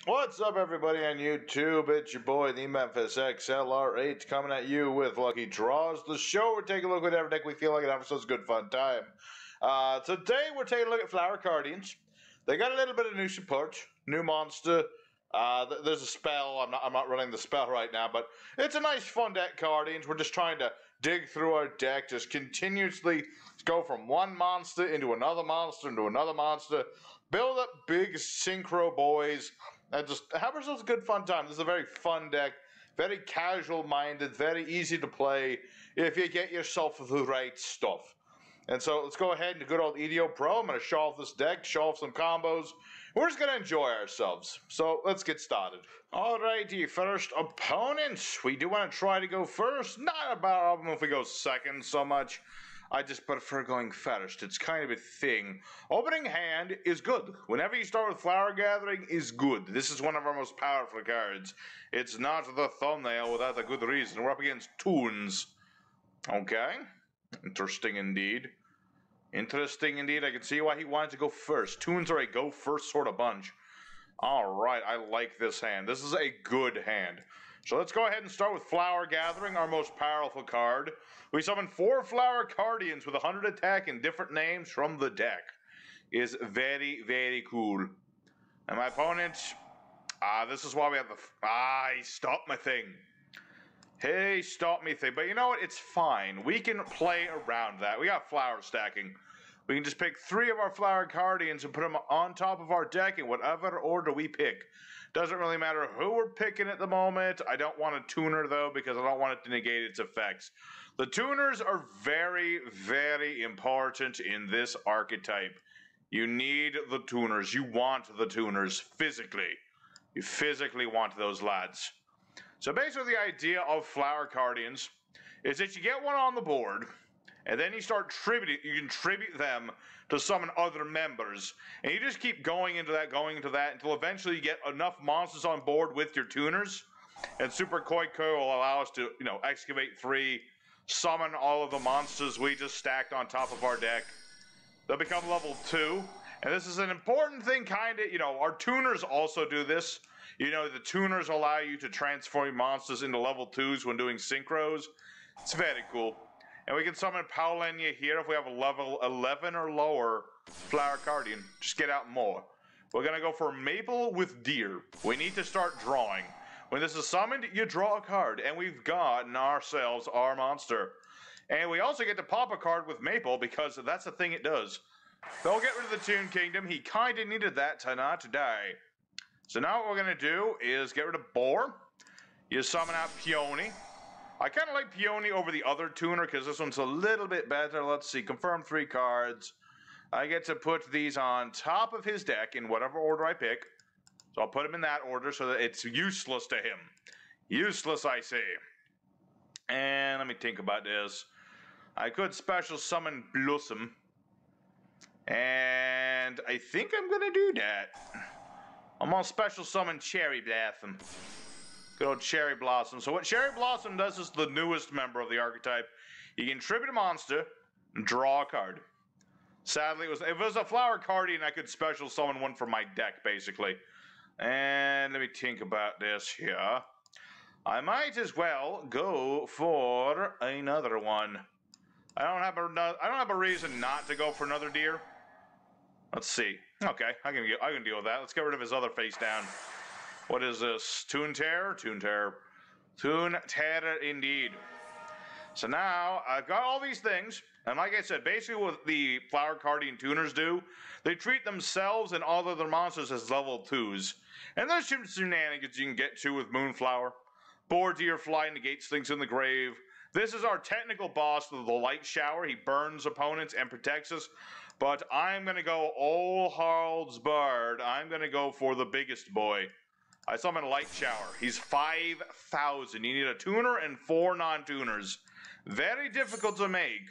What's up, everybody on YouTube? It's your boy, the Memphis XLR8, coming at you with Lucky Draws, the show where we take a look at whatever deck we feel like it having such a good fun time. Today, we're taking a look at Flower Cardians. They got a little bit of new support, new monster. There's a spell. I'm not running the spell right now, but it's a nice, fun deck, Cardians. We're just trying to dig through our deck, just continuously go from one monster into another monster into another monster, build up big synchro boys, and just have ourselves a good fun time. This is a very fun deck, very casual minded, very easy to play if you get yourself the right stuff. And so let's go ahead and good old EDO Pro. I'm going to show off this deck, show off some combos. We're just going to enjoy ourselves. So let's get started. Alrighty, first opponents. We do want to try to go first. Not a problem if we go second so much. I just prefer going first. It's kind of a thing. Opening hand is good. Whenever you start with Flower Gathering is good. This is one of our most powerful cards. It's not the thumbnail without a good reason. We're up against Toons. Okay. Interesting indeed. Interesting indeed. I can see why he wanted to go first. Toons are a go first sort of bunch. Alright, I like this hand. This is a good hand. So let's go ahead and start with Flower Gathering, our most powerful card. We summon 4 Flower Cardians with 100 attack and different names from the deck. Is very, very cool. And my opponent, this is why we have the, he stopped my thing. Hey, stop me thing. But you know what? It's fine. We can play around that. We got flower stacking. We can just pick 3 of our Flower Cardians and put them on top of our deck in whatever order we pick. Doesn't really matter who we're picking at the moment. I don't want a tuner, though, because I don't want it to negate its effects. The tuners are very, very important in this archetype. You need the tuners. You want the tuners physically. You physically want those lads. So basically the idea of Flower Cardians is that you get one on the board, and then you start tributing. You can tribute them to summon other members, and you just keep going into that, until eventually you get enough monsters on board with your tuners. And Super Koiko will allow us to, excavate 3, summon all of the monsters we just stacked on top of our deck. They'll become level 2, and this is an important thing, our tuners also do this. The tuners allow you to transform monsters into level 2s when doing synchros. It's very cool. And we can summon Paulenia here if we have a level 11 or lower Flower Cardian. Just get out more. We're going to go for Maple with Deer. We need to start drawing. When this is summoned, you draw a card. And we've gotten ourselves our monster. And we also get to pop a card with Maple because that's the thing it does. They'll get rid of the Toon Kingdom. He kind of needed that to not die. So now what we're going to do is get rid of Boar. You summon out Peony. I kind of like Peony over the other tuner because this one's a little bit better. Let's see. Confirm 3 cards. I get to put these on top of his deck in whatever order I pick. So I'll put him in that order so that it's useless to him. Useless, I say. And let me think about this. I could special summon Blossom. And I think I'm going to do that. I'm going to special summon Cherry Blossom. Good old Cherry Blossom. So what Cherry Blossom does is the newest member of the archetype. You can tribute a monster and draw a card. Sadly, if it was a Flower Cardian, I could special summon one from my deck, basically. And let me think about this here. I might as well go for another one. I don't have a reason not to go for another deer. Let's see. Okay, I can deal with that. Let's get rid of his other face down. What is this? Toon Terror? Toon Terror. Toon Terror indeed. So now, I've got all these things, and like I said, basically what the Flower Cardian tuners do, they treat themselves and all of their monsters as level 2s. And there's some shenanigans you can get to with Moonflower. Boar Deer Fly negates things in the grave. This is our technical boss, the Light Shower. He burns opponents and protects us. But I'm going to go all Harald's Bard. I'm going to go for the biggest boy. I summon Light Shower. He's 5,000. You need a tuner and 4 non-tuners. Very difficult to make.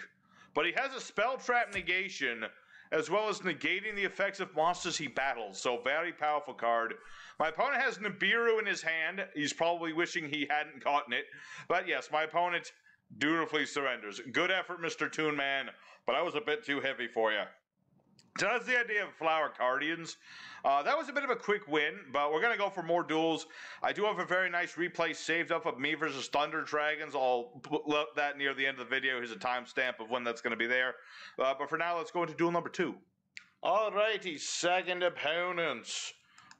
But he has a Spell Trap negation, as well as negating the effects of monsters he battles. So very powerful card. My opponent has Nibiru in his hand. He's probably wishing he hadn't gotten it. But yes, my opponent dutifully surrenders. Good effort, Mr. Toon Man, but I was a bit too heavy for you. So that's the idea of Flower Cardians. That was a bit of a quick win, but we're going to go for more duels. I do have a very nice replay saved up of me versus Thunder Dragons. I'll put that near the end of the video. Here's a timestamp of when that's going to be there. But for now, let's go into duel number 2. Alrighty, second opponents.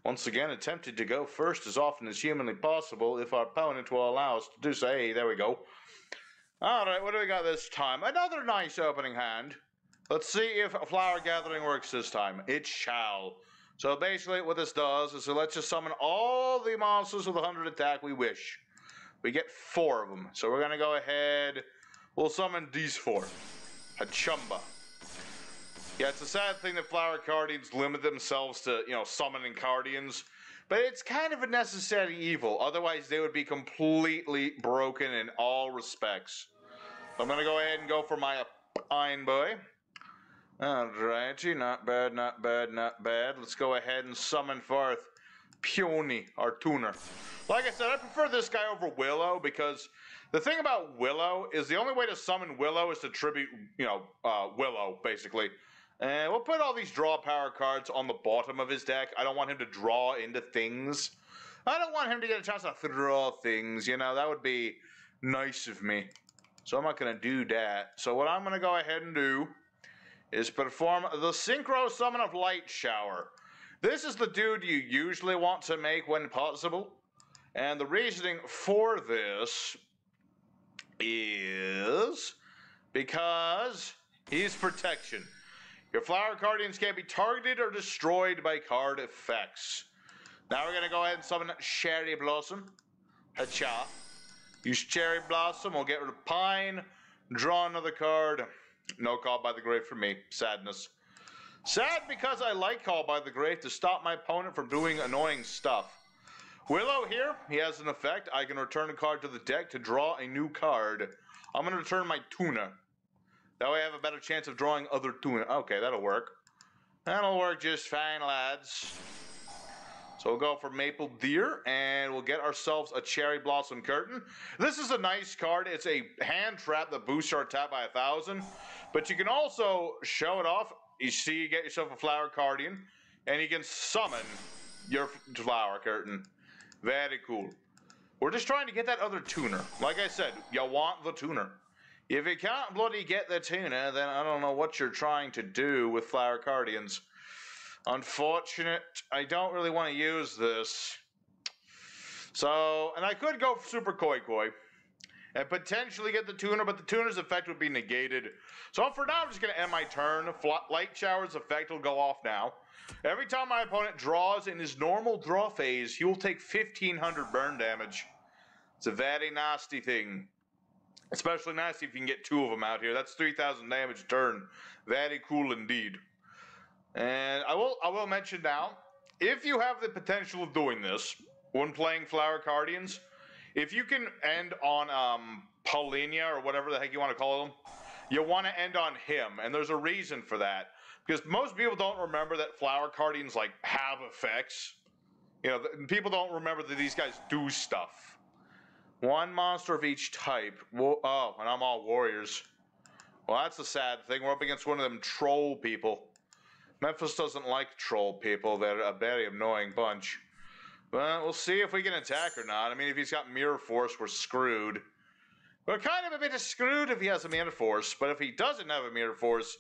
Once again, attempted to go first as often as humanly possible if our opponent will allow us to do so. Hey, there we go. Alright, what do we got this time? Another nice opening hand. Let's see if Flower Gathering works this time. It shall. So basically what this does is it lets us summon all the monsters with 100 attack we wish. We get 4 of them. So we're going to go ahead. We'll summon these 4. Hachumba. Yeah, it's a sad thing that Flower Cardians limit themselves to, summoning Cardians. But it's kind of a necessary evil. Otherwise, they would be completely broken in all respects. So I'm going to go ahead and go for my Pine Boy. Alrighty, not bad, not bad, not bad. Let's go ahead and summon forth Peony, our tuner. Like I said, I prefer this guy over Willow because the thing about Willow is the only way to summon Willow is to tribute, Willow, basically. And we'll put all these draw power cards on the bottom of his deck. I don't want him to draw into things. I don't want him to get a chance to draw things, that would be nice of me. So I'm not going to do that. So what I'm going to go ahead and do is perform the Synchro Summon of Light Shower. This is the dude you usually want to make when possible. And the reasoning for this is because he's protection. Your Flower Cardians can't be targeted or destroyed by card effects. Now we're going to go ahead and summon Cherry Blossom. Hacha. Use Cherry Blossom, we'll get rid of Pine, draw another card. No Call by the Grave for me. Sadness. Sad because I like Call by the Grave to stop my opponent from doing annoying stuff. Willow here, he has an effect. I can return a card to the deck to draw a new card. I'm going to return my Tuna. That way I have a better chance of drawing other Tuna. Okay, that'll work. That'll work just fine, lads. So we'll go for Maple Deer, and we'll get ourselves a Cherry Blossom Curtain. This is a nice card. It's a hand trap that boosts our attack by 1,000. But you can also show it off. You see, you get yourself a Flower Cardian, and you can summon your Flower Curtain. Very cool. We're just trying to get that other tuner. Like I said, you want the tuner. If you can't bloody get the tuner, then I don't know what you're trying to do with Flower Cardians. Unfortunate. I don't really want to use this. So, and I could go Super Koi Koi and potentially get the tuner, but the tuner's effect would be negated. So for now, I'm just going to end my turn. Light Shower's effect will go off now. Every time my opponent draws in his normal draw phase, he will take 1,500 burn damage. It's a very nasty thing. Especially nasty if you can get 2 of them out here. That's 3,000 damage a turn. Very cool indeed. And I will mention now, if you have the potential of doing this when playing Flower Cardians, if you can end on Paulinia or whatever the heck you want to call them, you want to end on him, and there's a reason for that. Because most people don't remember that Flower Cardians have effects. People don't remember that these guys do stuff. 1 monster of each type. Oh, and I'm all warriors. Well, that's a sad thing. We're up against one of them troll people. Memphis doesn't like troll people. They're a very annoying bunch. But we'll see if we can attack or not. I mean, if he's got Mirror Force, we're screwed. We're kind of a bit screwed if he has a Mirror Force. But if he doesn't have a Mirror Force,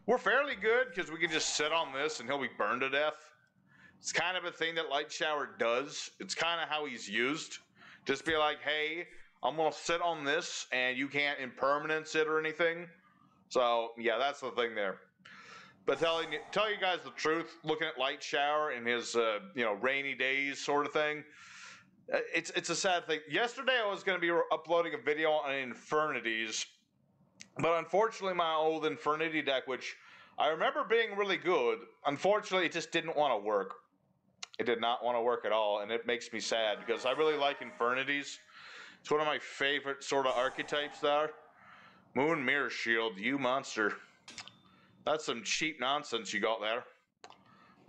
we're fairly good because we can just sit on this and he'll be burned to death. It's kind of a thing that Light Shower does. It's kind of how he's used. Just be like, hey, I'm going to sit on this and you can't impermanence it or anything. So, yeah, that's the thing there. But tell you guys the truth, looking at Light Shower in his, rainy days sort of thing, it's a sad thing. Yesterday I was going to be uploading a video on Infernities, but unfortunately my old Infernity deck, which I remember being really good, unfortunately it just didn't want to work. It did not want to work at all, and it makes me sad because I really like Infernities. It's one of my favorite sort of archetypes there. Moon Mirror Shield, you monster. That's some cheap nonsense you got there.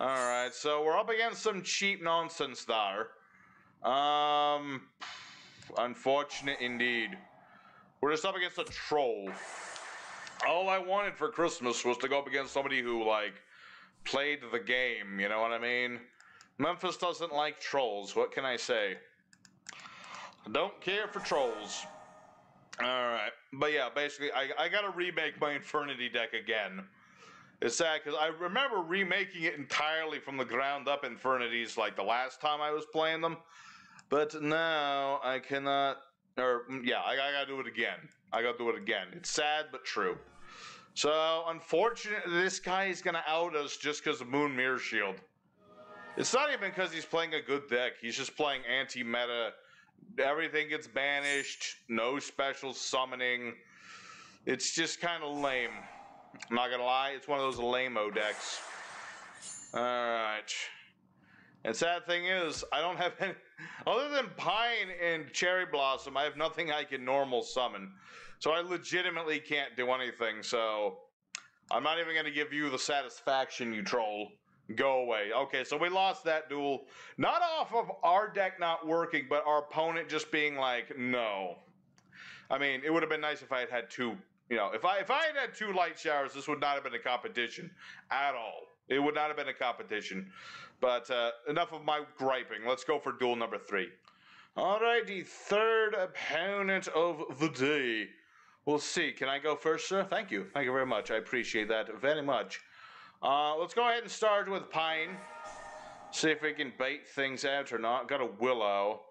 Alright, so we're up against some cheap nonsense there. Unfortunate indeed. We're just up against a troll. All I wanted for Christmas was to go up against somebody who, played the game, you know what I mean? Memphis doesn't like trolls, what can I say? I don't care for trolls. Alright, but yeah, basically, I gotta remake my Infernity deck again. It's sad, because I remember remaking it entirely from the ground up Infernities, like the last time I was playing them. But now, I cannot, or, yeah, I gotta do it again. I gotta do it again. It's sad, but true. So, unfortunately, this guy is gonna out us just because of Moon Mirror Shield. It's not even because he's playing a good deck. He's just playing anti-meta. Everything gets banished. No special summoning. It's just kind of lame. I'm not gonna lie. It's one of those lame-o decks. Alright. And sad thing is, I don't have any... Other than Pine and Cherry Blossom, I have nothing I can normal summon. So I legitimately can't do anything, so... I'm not even gonna give you the satisfaction, you troll. Go away. Okay, so we lost that duel. Not off of our deck not working, but our opponent just being like, no. I mean, it would have been nice if I had had two, you know, if I had had two light showers, this would not have been a competition at all. It would not have been a competition. But enough of my griping. Let's go for duel number 3. Alright, the third opponent of the day. We'll see. Can I go first, sir? Thank you. Thank you very much. I appreciate that very much. Let's go ahead and start with Pine. See if we can bait things out or not. Got a Willow.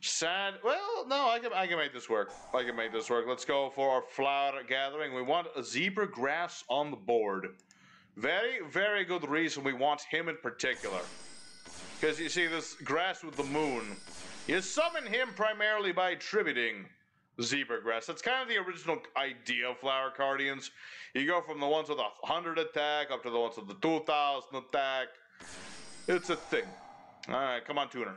Sad. Well, no, I can make this work. I can make this work. Let's go for our Flower Gathering. We want a Zebra Grass on the board. Very, very good reason we want him in particular. Because you see this Grass with the Moon. You summon him primarily by attributing Zebra Grass. That's kind of the original idea of Flower Cardians. You go from the ones with 100 attack up to the ones with the 2000 attack. It's a thing. Alright, come on, Tuner.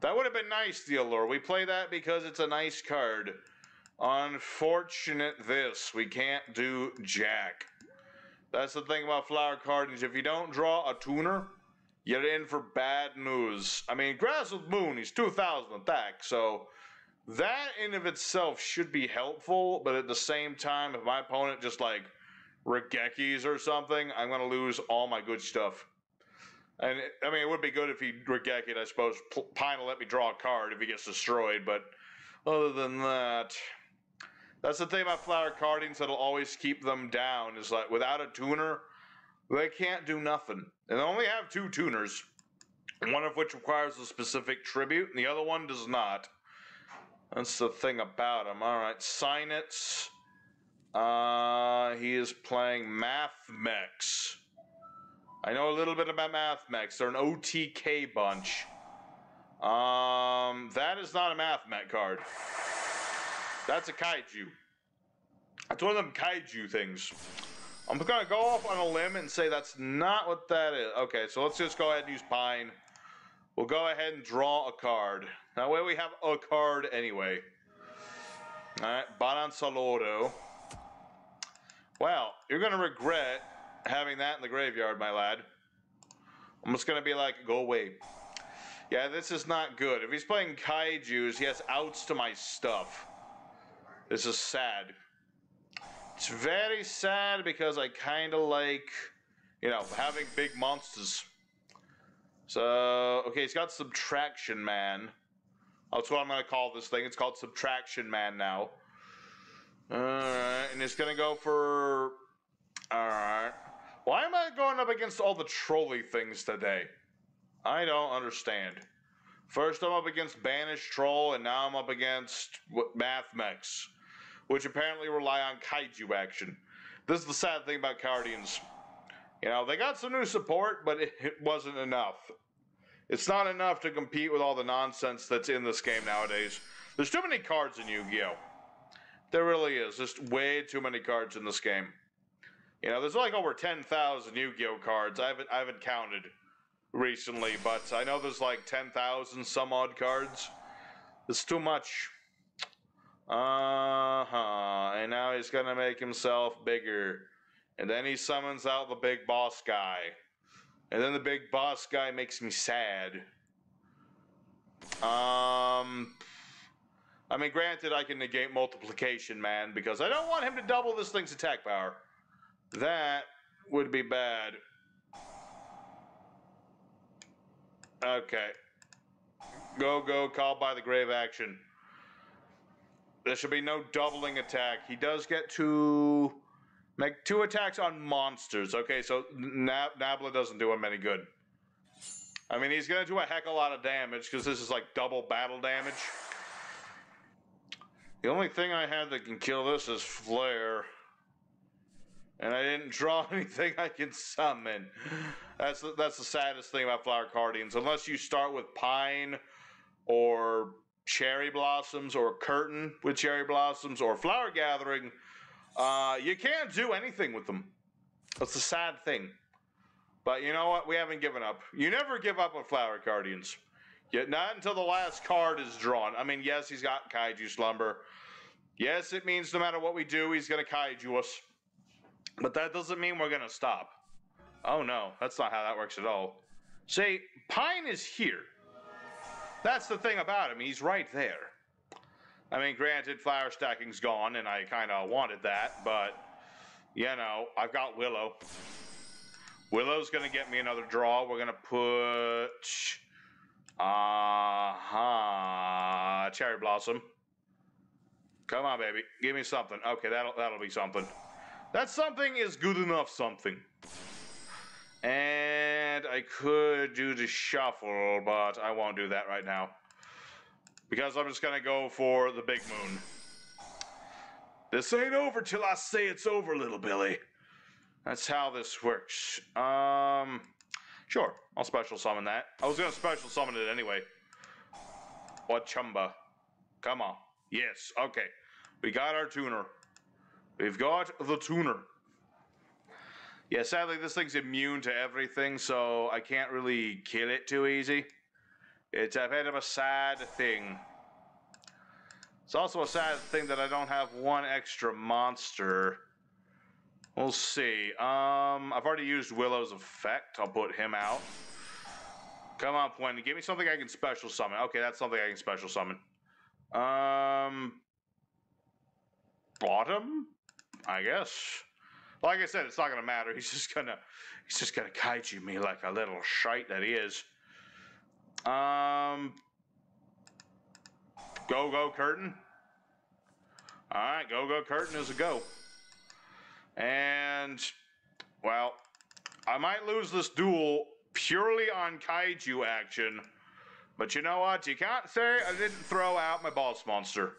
That would have been nice, the Allure. We play that because it's a nice card. Unfortunate this. We can't do Jack. That's the thing about Flower Cardians. If you don't draw a Tuner, you're in for bad news. I mean, Grass with Moon, he's 2000 attack, so... That in of itself should be helpful, but at the same time, if my opponent just like Regekis or something, I'm going to lose all my good stuff. And I mean, it would be good if he Regeki'd, I suppose. Pine will let me draw a card if he gets destroyed, but other than that, that's the thing about Flower Cardians that'll always keep them down, is like without a tuner, they can't do nothing. And they only have 2 tuners, one of which requires a specific tribute, and the other one does not. That's the thing about him. Alright, Sinets. He is playing Mathmech. I know a little bit about Mathmech. They're an OTK bunch. That is not a Mathmech card. That's a Kaiju. It's one of them Kaiju things. I'm gonna go off on a limb and say that's not what that is. Okay, so let's just go ahead and use Pine. We'll go ahead and draw a card. That way we have a card anyway. Alright, Balansaloro. Well, you're going to regret having that in the graveyard, my lad. I'm just going to be like, go away. Yeah, this is not good. If he's playing Kaijus, he has outs to my stuff. This is sad. It's very sad because I kind of like, you know, having big monsters. So, okay, he's got Subtraction Man. That's what I'm going to call this thing. It's called Subtraction Man now. Alright, and he's going to go for... Alright. Why am I going up against all the trolly things today? I don't understand. First I'm up against Banish Troll, and now I'm up against Mathmech, which apparently rely on Kaiju action. This is the sad thing about Cardians. You know, they got some new support, but it wasn't enough. It's not enough to compete with all the nonsense that's in this game nowadays. There's too many cards in Yu-Gi-Oh! There really is. Just way too many cards in this game. You know, there's like over 10,000 Yu-Gi-Oh! Cards. I haven't counted recently, but I know there's like 10,000 some odd cards. It's too much. And now he's gonna make himself bigger. And then he summons out the big boss guy. And then the big boss guy makes me sad. I mean, granted, I can negate Multiplication Man because I don't want him to double this thing's attack power. That would be bad. Okay. Go, called by the grave action. There should be no doubling attack. He does get to make 2 attacks on monsters. Okay, so Nabla doesn't do him any good. I mean, he's going to do a heck of a lot of damage because this is like double battle damage. The only thing I have that can kill this is Flare. And I didn't draw anything I can summon. That's the saddest thing about Flower Cardians. Unless you start with Pine or Cherry Blossoms or Curtain with Cherry Blossoms or Flower Gathering, you can't do anything with them. That's the sad thing. But you know what? We haven't given up. You never give up with Flower Cardians. Yet not until the last card is drawn. I mean, yes, he's got Kaiju Slumber. Yes, it means no matter what we do, he's going to Kaiju us. But that doesn't mean we're going to stop. Oh no, that's not how that works at all. See, Pine is here. That's the thing about him, he's right there. I mean, granted, Flower Stacking's gone, and I kind of wanted that, but, you know, I've got Willow. Willow's going to get me another draw. We're going to put... Cherry Blossom. Come on, baby. Give me something. Okay, that'll be something. That something is good enough something. And I could do the shuffle, but I won't do that right now. Because I'm just going to go for the big moon. This ain't over till I say it's over, little Billy. That's how this works. Sure, I'll special summon that. I was going to special summon it anyway. What chumba? Come on. Yes, okay. We got our tuner. We've got the tuner. Yeah, sadly, this thing's immune to everything, so I can't really kill it too easy. It's a bit of a sad thing. It's also a sad thing that I don't have one extra monster. We'll see. I've already used Willow's effect. I'll put him out. Come on, Wendy. Give me something I can special summon. Okay, that's something I can special summon. Bottom? I guess. Like I said, it's not gonna matter. He's just gonna kaiju me like a little shite that he is. Go Curtain. Alright, go Curtain is a go. And, well, I might lose this duel purely on kaiju action. But you know what? You can't say I didn't throw out my boss monster.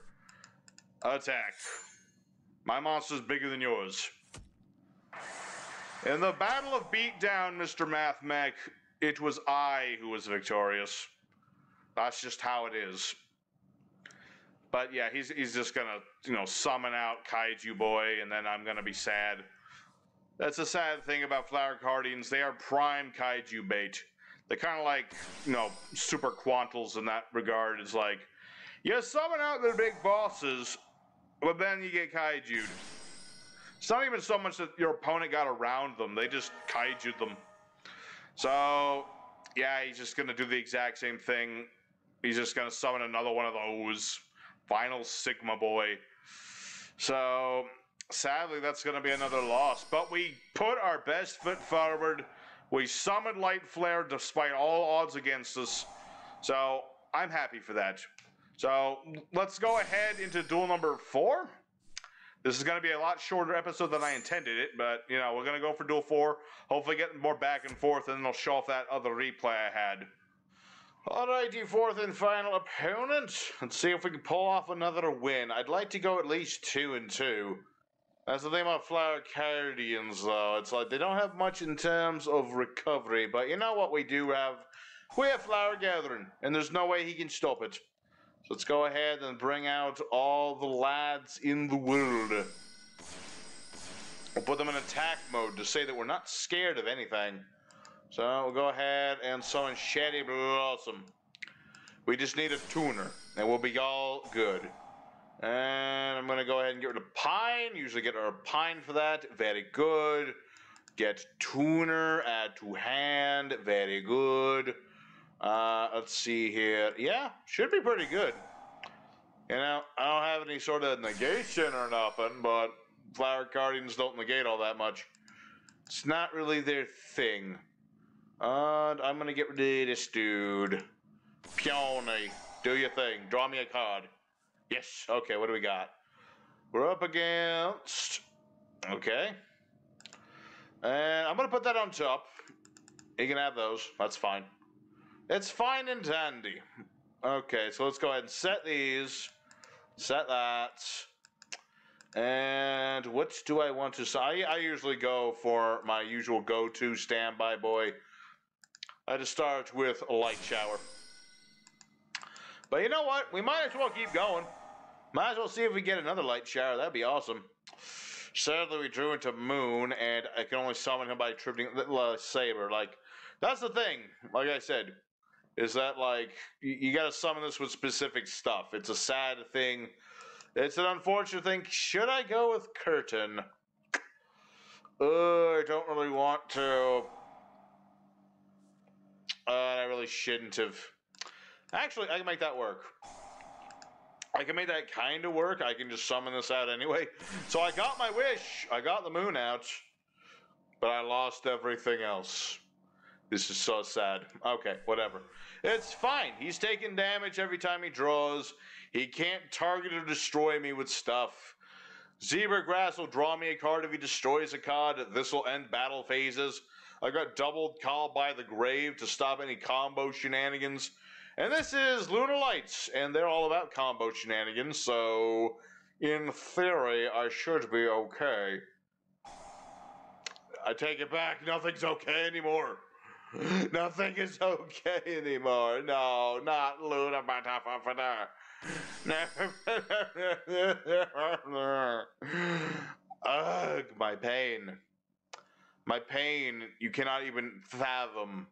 Attack. My monster's bigger than yours. In the Battle of Beatdown, Mr. Mathmech, it was I who was victorious. That's just how it is. But yeah, he's just gonna, you know, summon out Kaiju Boy, and then I'm gonna be sad. That's the sad thing about Flower Cardians. They are prime Kaiju bait. They're kind of like, you know, Super Quantals in that regard. It's like, you summon out the big bosses, but then you get Kaiju'd. It's not even so much that your opponent got around them. They just Kaiju'd them. So, yeah, he's just going to do the exact same thing. He's just going to summon another one of those. Final Sigma Boy. So, sadly, that's going to be another loss. But we put our best foot forward. We summoned Light Flare despite all odds against us. So, I'm happy for that. So, let's go ahead into duel number 4. This is going to be a lot shorter episode than I intended it, but, you know, we're going to go for duel 4. Hopefully get more back and forth, and then I'll show off that other replay I had. Alrighty, fourth and final opponent. Let's see if we can pull off another win. I'd like to go at least 2-2. That's the thing about Flower Cardians, though. It's like they don't have much in terms of recovery, but you know what we do have? We have Flower Gathering, and there's no way he can stop it. So let's go ahead and bring out all the lads in the world. We'll put them in attack mode to say that we're not scared of anything. So we'll go ahead and summon Cherry Blossom. We just need a tuner, and we'll be all good. And I'm going to go ahead and get rid of Pine. Usually get rid of Pine for that. Very good. Get tuner, add to hand. Very good. Let's see here. Yeah, should be pretty good. You know, I don't have any sort of negation or nothing, but Flower Cardians don't negate all that much. It's not really their thing. And I'm gonna get rid of this dude. Peony, do your thing. Draw me a card. Yes. Okay, what do we got? We're up against... Okay. And I'm gonna put that on top. You can have those. That's fine. It's fine and dandy. Okay, so let's go ahead and set these. Set that. And what do I want to... I usually go for my usual go-to standby boy. I just start with a light shower. But you know what? We might as well keep going. Might as well see if we get another light shower. That'd be awesome. Sadly, we drew into Moon, and I can only summon him by tripping Saber. Like, that's the thing. Like I said, is that like you gotta summon this with specific stuff. It's a sad thing. It's an unfortunate thing. Should I go with Curtain? I don't really want to. I really shouldn't have. Actually, I can make that work. I can make that kind of work. I can just summon this out anyway. So I got my wish. I got the Moon out. But I lost everything else. This is so sad. Okay, whatever. It's fine. He's taking damage every time he draws. He can't target or destroy me with stuff. Zebra Grass will draw me a card if he destroys a card. This will end battle phases. I got doubled Call by the Grave to stop any combo shenanigans. And this is Lunalights, and they're all about combo shenanigans, so in theory, I should be okay. I take it back, nothing's okay anymore. Nothing is okay anymore. No, not Luna. Ugh, my pain. My pain, you cannot even fathom.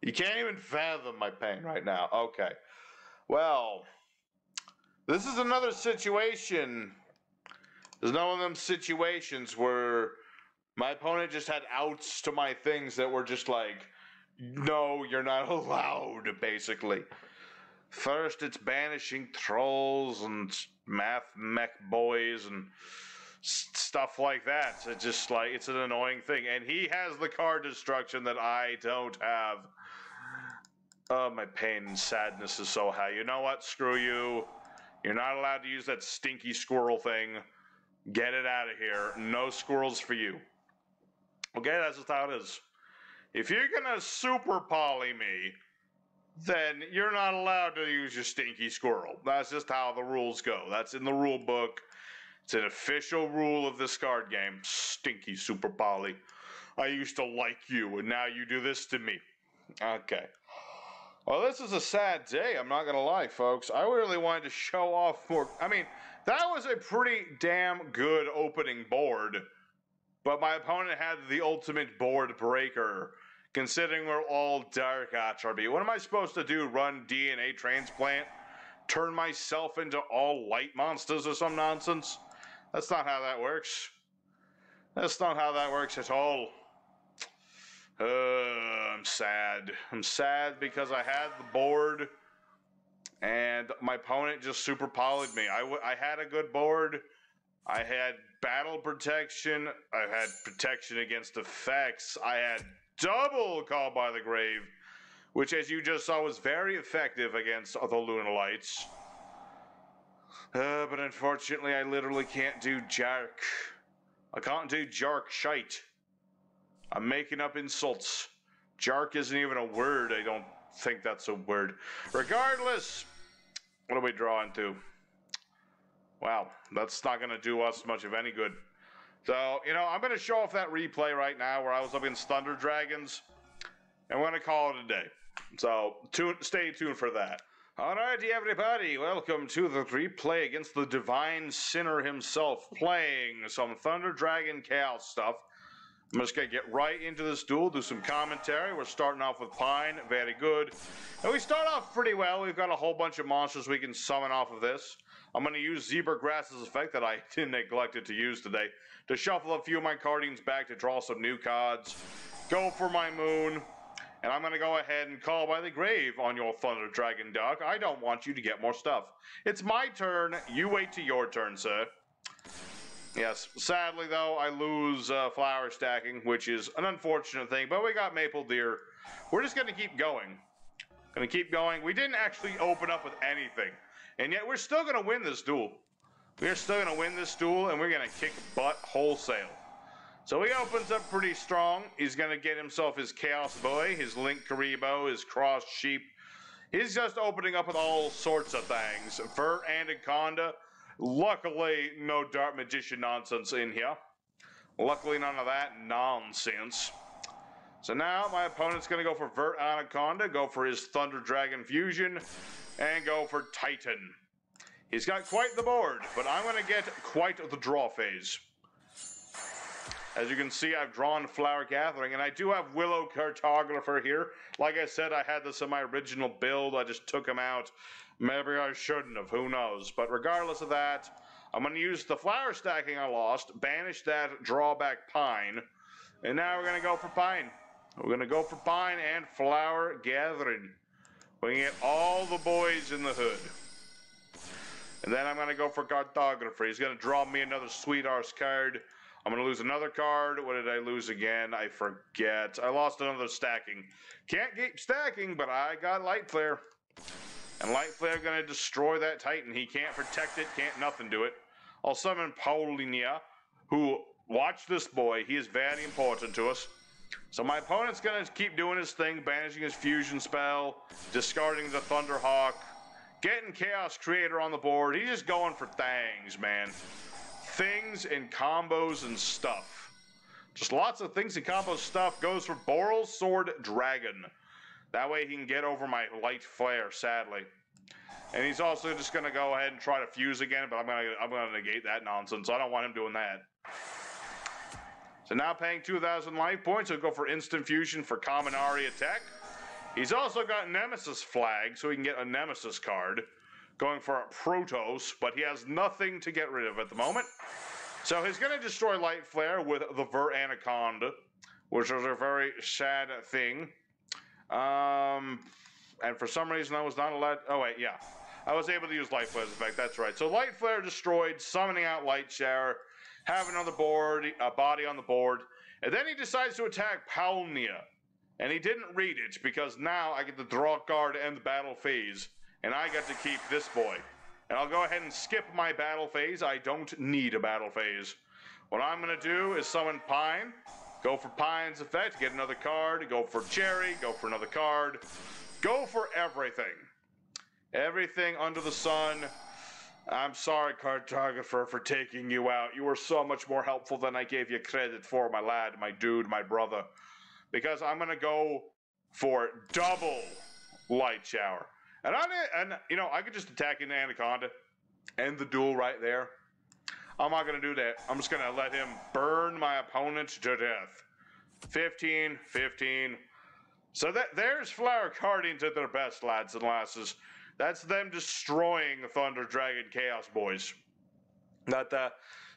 You can't even fathom my pain right now. Okay. Well, this is another situation. There's one of them situations where my opponent just had outs to my things that were just like, no, you're not allowed, basically. First, it's banishing trolls and Mathmech boys and stuff like that. It's just like, it's an annoying thing. And he has the card destruction that I don't have. Oh, my pain and sadness is so high. You know what? Screw you. You're not allowed to use that stinky squirrel thing. Get it out of here. No squirrels for you. Okay, that's just how it is. If you're gonna super poly me, then you're not allowed to use your stinky squirrel. That's just how the rules go. That's in the rule book. It's an official rule of this card game. Stinky super poly. I used to like you, and now you do this to me. Okay. Well, this is a sad day, I'm not gonna lie, folks. I really wanted to show off more. I mean, that was a pretty damn good opening board. But my opponent had the ultimate board breaker, considering we're all dark attribute. What am I supposed to do? Run DNA transplant? Turn myself into all light monsters or some nonsense? That's not how that works. That's not how that works at all. I'm sad. I'm sad because I had the board and my opponent just super polyed me. I had a good board. I had battle protection. I had protection against effects. I had double Call by the Grave, which, as you just saw, was very effective against the Lunalights. But unfortunately, I literally can't do Jark. I can't do Jark shite. I'm making up insults. Jark isn't even a word. I don't think that's a word. Regardless, what are we drawing to? Wow, that's not going to do us much of any good. So, you know, I'm going to show off that replay right now where I was up against Thunder Dragons, and we're going to call it a day. So, stay tuned for that. Alrighty, everybody, welcome to the replay against the Divine Sinner himself, playing some Thunder Dragon Chaos stuff. I'm just going to get right into this duel, do some commentary. We're starting off with Pine, very good. And we start off pretty well. We've got a whole bunch of monsters we can summon off of this. I'm going to use Zebra Grass's effect that I neglected to use today to shuffle a few of my Cardians back to draw some new cards. Go for my Moon. And I'm going to go ahead and Call by the Grave on your Thunder Dragon Duck. I don't want you to get more stuff. It's my turn. You wait till your turn, sir. Yes, sadly though, I lose flower stacking, which is an unfortunate thing, but we got Maple Deer. We're just going to keep going. Going to keep going. We didn't actually open up with anything, and yet we're still going to win this duel. We're still going to win this duel, and we're going to kick butt wholesale. So he opens up pretty strong. He's going to get himself his Chaos Boy, his Link Karibo, his Cross Sheep. He's just opening up with all sorts of things. Vert Anaconda. Luckily, no Dark Magician nonsense in here. Luckily, none of that nonsense. So now my opponent's going to go for Vert Anaconda, go for his Thunder Dragon Fusion, and go for Titan. He's got quite the board, but I'm going to get quite the draw phase. As you can see, I've drawn Flower Gathering, and I do have Willow Cartographer here. Like I said, I had this in my original build. I just took him out. Maybe I shouldn't have, who knows. But regardless of that, I'm going to use the flower stacking I lost, banish that, draw back Pine, and now we're going to go for Pine. We're going to go for Pine and Flower Gathering. We can get all the boys in the hood. And then I'm going to go for Cartographer. He's going to draw me another Sweet Arse card. I'm going to lose another card. What did I lose again? I forget. I lost another stacking. Can't keep stacking, but I got Light Flare. And Light Flare going to destroy that Titan. He can't protect it, can't nothing do it. I'll summon Paulinia, who, watch this boy, he is very important to us. So my opponent's going to keep doing his thing, banishing his fusion spell, discarding the Thunderhawk, getting Chaos Creator on the board. He's just going for things, man. Things and combos and stuff. Just lots of things and combo stuff. Goes for Boral Sword Dragon. That way he can get over my Light Flare, sadly. And he's also just going to go ahead and try to fuse again, but I'm going to negate that nonsense. I don't want him doing that. So now paying 2,000 life points, he'll go for Instant Fusion for Kaminari attack. He's also got Nemesis Flag, so he can get a Nemesis card. Going for a Protoss, but he has nothing to get rid of at the moment. So he's going to destroy Light Flare with the Vert Anaconda, which is a very sad thing. And for some reason I was not allowed... Oh, wait, yeah. I was able to use Light Flare's effect, that's right. So Light Flare destroyed, summoning out Light Shower, having on the board, a body on the board, and then he decides to attack Paulinia. And he didn't read it, because now I get the draw card and the battle phase. And I get to keep this boy. And I'll go ahead and skip my battle phase. I don't need a battle phase. What I'm going to do is summon Pine. Go for Pine's effect. Get another card. Go for Cherry. Go for another card. Go for everything. Everything under the sun. I'm sorry, Cartographer, for taking you out. You were so much more helpful than I gave you credit for, my lad, my dude, my brother. Because I'm going to go for double Light Shower. And you know, I could just attack an Anaconda, end the duel right there. I'm not going to do that. I'm just going to let him burn my opponent to death. 15, 15. So there's Flower Cardians at their best, lads and lasses. That's them destroying the Thunder Dragon Chaos Boys. That,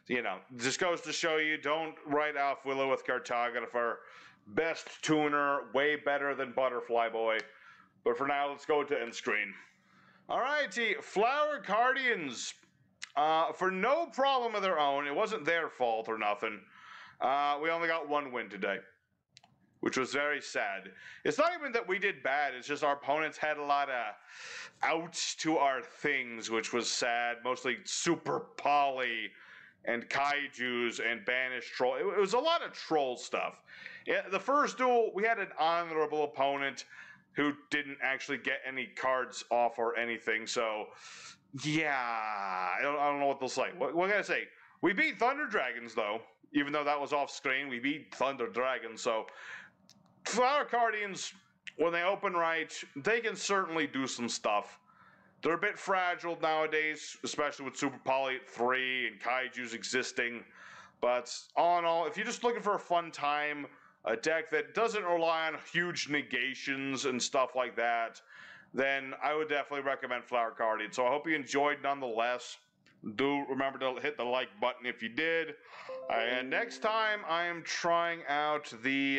you know, just goes to show you, don't write off Willow with Cartographer. Best tuner, way better than Butterfly Boy. But for now, let's go to end screen. Alrighty, Flower Cardians. For no problem of their own, it wasn't their fault or nothing. We only got one win today, which was very sad. It's not even that we did bad, it's just our opponents had a lot of outs to our things, which was sad. Mostly Super Poly and Kaijus and Banish Troll. It was a lot of troll stuff. Yeah, the first duel, we had an honorable opponent who didn't actually get any cards off or anything. So, yeah, I don't know what they'll say. What can I say? We beat Thunder Dragons, though. Even though that was off screen, we beat Thunder Dragons. So, Flower Cardians, when they open right, they can certainly do some stuff. They're a bit fragile nowadays, especially with Super Poly at 3 and Kaijus existing. But all in all, if you're just looking for a fun time, a deck that doesn't rely on huge negations and stuff like that, then I would definitely recommend Flower Cardians. So I hope you enjoyed nonetheless. Do remember to hit the like button if you did. And next time I am trying out the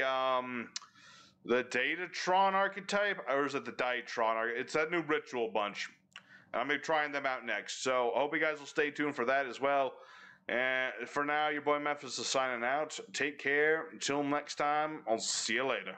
Datatron archetype, or is it the Diatron archetype? It's that new Ritual bunch. I'm going to be trying them out next. So I hope you guys will stay tuned for that as well. And for now, your boy Memphis is signing out. Take care. Until next time, I'll see you later.